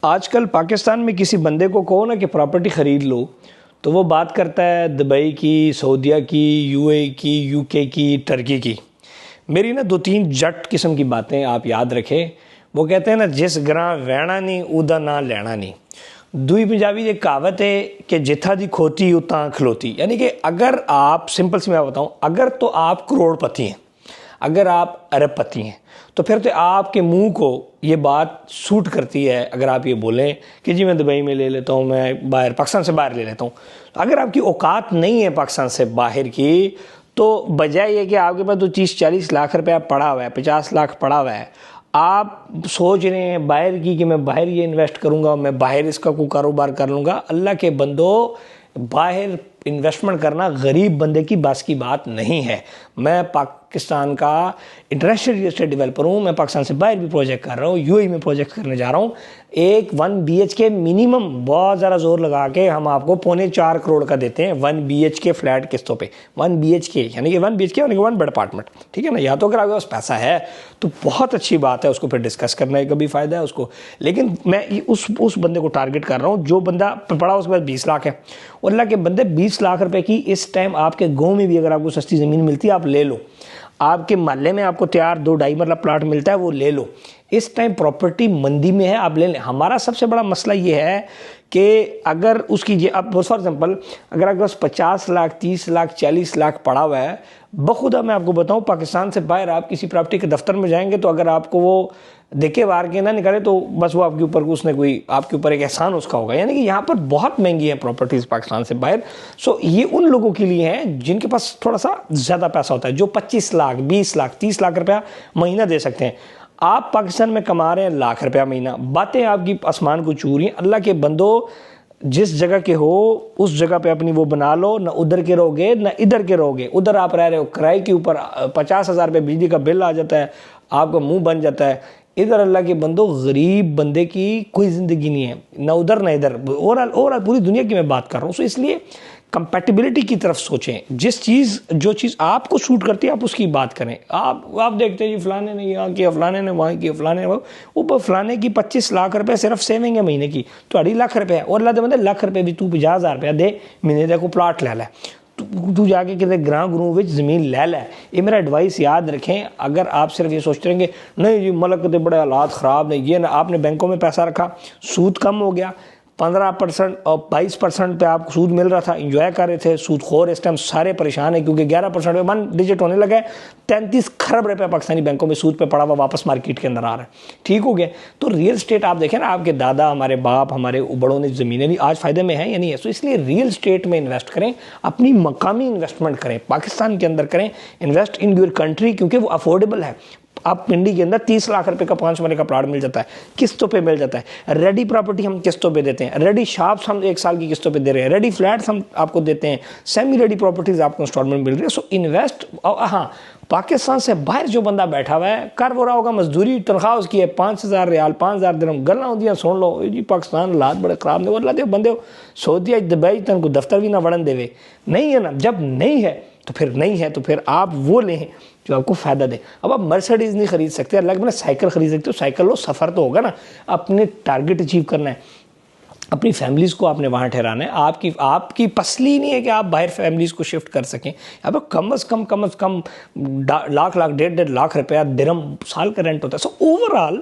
آج کل پاکستان میں کسی بندے کو کہو نا کہ پراپرٹی خرید لو تو وہ بات کرتا ہے دبئی کی، سعودیہ کی، یو اے کی، یو کے کی، ٹرکی کی۔ میری نا 2-3 جٹ قسم کی باتیں آپ یاد رکھیں۔ وہ کہتے ہیں نا جس گراں وینا نہیں ادا نہ لینا نہیں۔ دوئی پنجابی ایک کہاوت ہے کہ جتھا دی کھوتی اتاں کھلوتی، یعنی کہ اگر آپ سمپل سی میں بتاؤں، اگر تو آپ کروڑ پتی ہیں، اگر آپ ارب پتی ہیں، تو پھر تو آپ کے منہ کو یہ بات سوٹ کرتی ہے اگر آپ یہ بولیں کہ جی میں دبئی میں لے لیتا ہوں، میں باہر پاکستان سے باہر لے لیتا ہوں۔ اگر آپ کی اوقات نہیں ہے پاکستان سے باہر کی، تو بجائے یہ کہ آپ کے پاس تو 30-40 لاکھ روپیہ پڑا ہوا ہے، 50 لاکھ پڑا ہوا ہے، آپ سوچ رہے ہیں باہر کی کہ میں باہر یہ انویسٹ کروں گا، میں باہر اس کا کوئی کاروبار کر لوں گا۔ اللہ کے بندو، باہر انویسٹمنٹ کرنا غریب بندے کی بس کی بات نہیں ہے۔ میں پاکستان کا انٹرنیشنل ریل اسٹیٹ ڈیولپر ہوں، میں پاکستان سے باہر بھی پروجیکٹ کر رہا ہوں، یو اے میں پروجیکٹ کرنے جا رہا ہوں۔ ایک 1 BHK منیمم بہت زیادہ زور لگا کے ہم آپ کو 3.25 کروڑ کا دیتے ہیں 1 BHK فلیٹ قسطوں پہ۔ 1 BHK یعنی کہ 1 BHK یعنی کہ 1 بیڈ اپارٹمنٹ، ٹھیک ہے نا؟ یا تو اگر آپ کے پاس پیسہ ہے تو بہت اچھی بات ہے، اس کو پھر ڈسکس کرنے کا بھی فائدہ ہے اس کو، لیکن میں اس بندے کو ٹارگٹ کر رہا ہوں جو بندہ پڑا اس کے پاس 20 لاکھ ہے۔ اور اللہ کے بندے 20 لاکھ روپے کی اس ٹائم آپ کے گاؤں میں بھی اگر آپ کو سستی زمین ملتی ہے آپ لے لو، آپ کے محلے میں آپ کو تیار 2-2.5 مرلہ پلاٹ ملتا ہے وہ لے لو۔ اس ٹائم پراپرٹی مندی میں ہے، آپ لے لیں۔ ہمارا سب سے بڑا مسئلہ یہ ہے کہ اگر اس کی اب فار ایگزامپل اگر آپ کے پاس 50 لاکھ 30 لاکھ 40 لاکھ پڑا ہوا ہے، بخدا میں آپ کو بتاؤں پاکستان سے باہر آپ کسی پراپرٹی کے دفتر میں جائیں گے تو اگر آپ کو وہ دیکھے وار کے نہ نکالے تو بس وہ آپ کے اوپر اس نے کوئی آپ کے اوپر ایک احسان اس کا ہوگا، یعنی کہ یہاں پر بہت مہنگی ہے پراپرٹیز پاکستان سے باہر۔ سو یہ ان لوگوں کے لیے ہیں جن کے پاس تھوڑا سا زیادہ پیسہ ہوتا ہے، جو 25 لاکھ 20 لاکھ 30 لاکھ روپیہ مہینہ دے سکتے ہیں۔ آپ پاکستان میں کما رہے ہیں لاکھ روپیہ مہینہ، باتیں آپ کی آسمان کو چھو رہی ہیں۔ اللہ کے بندو، جس جگہ کے ہو اس جگہ پہ اپنی وہ بنا لو، نہ ادھر کے رہو گے نہ ادھر کے رہو گے۔ ادھر آپ رہ رہے ہو کرائے کے اوپر 50,000 روپے بجلی کا بل آ جاتا ہے، آپ کا منہ بن جاتا ہے۔ ادھر اللہ کے بندو غریب بندے کی کوئی زندگی نہیں ہے، نہ ادھر نہ ادھر، اوورآل پوری دنیا کی میں بات کر رہا ہوں۔ سو اس لیے کمپیٹیبلٹی کی طرف سوچیں، جو چیز آپ کو سوٹ کرتی ہے آپ اس کی بات کریں۔ آپ دیکھتے ہیں جی فلانے نے یہاں کیا، فلانے نے وہاں کیا، فلانے نے اوپر فلانے کی 25 لاکھ روپے صرف سیونگ ہے مہینے کی، تو 2.5 لاکھ روپے، اور اللہ دے بندے لاکھ روپے بھی تو 50,000 روپیہ دے مہینے دے کو پلاٹ لے لے، تو جا کے کہتے گراں گروں وچ زمین لے لے۔ یہ میرا ایڈوائس یاد رکھیں۔ اگر آپ صرف یہ سوچتے رہیں گے نہیں جی ملک کے بڑے حالات خراب نہیں، یہ آپ نے بینکوں میں پیسہ رکھا، سود کم ہو گیا، 15% اور 22% پہ آپ کو سود مل رہا تھا، انجوائے کر رہے تھے، سود خور اس ٹائم سارے پریشان ہیں کیونکہ 11% پہ 1 ڈیجٹ ہونے لگا ہے، 33 کھرب روپے پاکستانی بینکوں میں سود پہ پڑا ہوا واپس مارکیٹ کے اندر آ رہا ہے، ٹھیک ہو گیا۔ تو ریل اسٹیٹ آپ دیکھیں نا، آپ کے دادا، ہمارے باپ، ہمارے بڑوں نے زمینیں لی، آج فائدے میں ہیں یا نہیں ہے؟ تو اس لیے ریل اسٹیٹ میں انویسٹ کریں، اپنی مقامی انویسٹمنٹ کریں، پاکستان کے اندر کریں، انویسٹ ان یور کنٹری، کیونکہ وہ افورڈیبل ہے۔ آپ پنڈی کے اندر 30 لاکھ روپے کا 5 مرلے کا پلاٹ مل جاتا ہے، قسطوں پہ مل جاتا ہے۔ ریڈی پراپرٹی ہم قسطوں پہ دیتے ہیں، ریڈی شاپس ہم 1 سال کی قسطوں پہ دے رہے ہیں، ریڈی فلیٹس ہم آپ کو دیتے ہیں، سیمی ریڈی پراپرٹیز آپ کو انسٹالمنٹ مل رہی ہے۔ سو انویسٹ۔ ہاں، پاکستان سے باہر جو بندہ بیٹھا ہوا ہے، کر وہ رہا ہوگا مزدوری، تنخواہ اس کی ہے 5,000 ریال 5,000 درہم، گلاں ہوندیاں سن لو جی پاکستان حالات بڑے خراب نے، اللہ دے بندے سعودیہ دبئی تن کو دفتر بھی نہ وڑن دے، نہیں ہے نا؟ جب نہیں ہے تو پھر نہیں ہے، تو پھر آپ وہ لیں جو آپ کو فائدہ دے۔ اب آپ مرسڈیز نہیں خرید سکتے، اللہ کے بندے سائیکل خرید سکتے ہو، سائیکل لو، سفر تو ہوگا نا، اپنے ٹارگٹ اچیو کرنا ہے، اپنی فیملیز کو آپ نے وہاں ٹھہرانا ہے۔ آپ کی پسلی نہیں ہے کہ آپ باہر فیملیز کو شفٹ کر سکیں۔ اب کم از کم 1,00,000 1.5 لاکھ روپیہ درہم سال کا رینٹ ہوتا ہے۔ سو اوورآل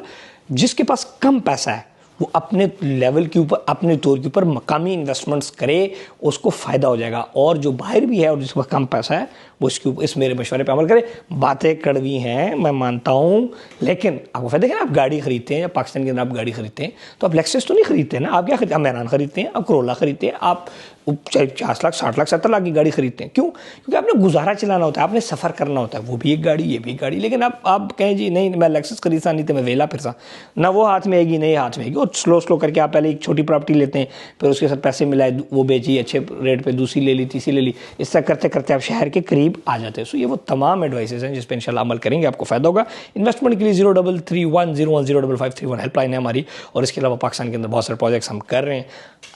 جس کے پاس کم پیسہ ہے وہ اپنے لیول کے اوپر، اپنے طور کے اوپر مقامی انویسٹمنٹس کرے، اس کو فائدہ ہو جائے گا۔ اور جو باہر بھی ہے اور جس کے پاس کم پیسہ ہے وہ اس میرے مشورے پہ عمل کرے۔ باتیں کڑوی ہیں میں مانتا ہوں، لیکن آپ کو فائدہ ہے نا؟ آپ گاڑی خریدتے ہیں یا پاکستان کے اندر آپ گاڑی خریدتے ہیں تو آپ لیکسس تو نہیں خریدتے ہیں نا، آپ کیا خریدتے ہیں؟ آپ میران خریدتے ہیں، آپ کرولا خریدتے ہیں، آپ 50 لاکھ 60 لاکھ 70 لاکھ کی گاڑی خریدتے ہیں۔ کیوں؟ کیونکہ آپ نے گزارا چلانا ہوتا ہے، آپ نے سفر کرنا ہوتا ہے، وہ بھی ایک گاڑی یہ بھی ایک گاڑی۔ لیکن آپ کہیں جی نہیں میں لیکسس خریدتا نہیں تو میں ویلا پھرسا، نہ وہ ہاتھ میں آئے گی نہیں ہاتھ میں آئے گی، اور سلو کر کے آپ پہلے ایک چھوٹی پراپرٹی لیتے ہیں، پھر اس کے ساتھ پیسے ملائے وہ بیچی اچھے ریٹ پہ، دوسری لے لی تیسری لے لی، اس طرح کرتے کرتے آپ شہر کے قریب آ جاتے ہیں۔ سو یہ وہ تمام ایڈوائسز ہیں جس پہ انشاءاللہ عمل کریں گے، آپ کو فائدہ ہوگا۔ انویسٹمنٹ کے لیے 0331010531 ہیلپ لائن ہے ہماری، اور اس کے علاوہ پاکستان کے اندر بہت سارے پروجیکٹس ہم کر رہے ہیں۔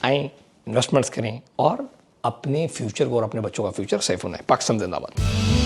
آئیں انویسٹمنٹس کریں اور اپنے فیوچر کو اور اپنے بچوں کا فیوچر سیف ہونا ہے۔ پاکستان زندہ باد۔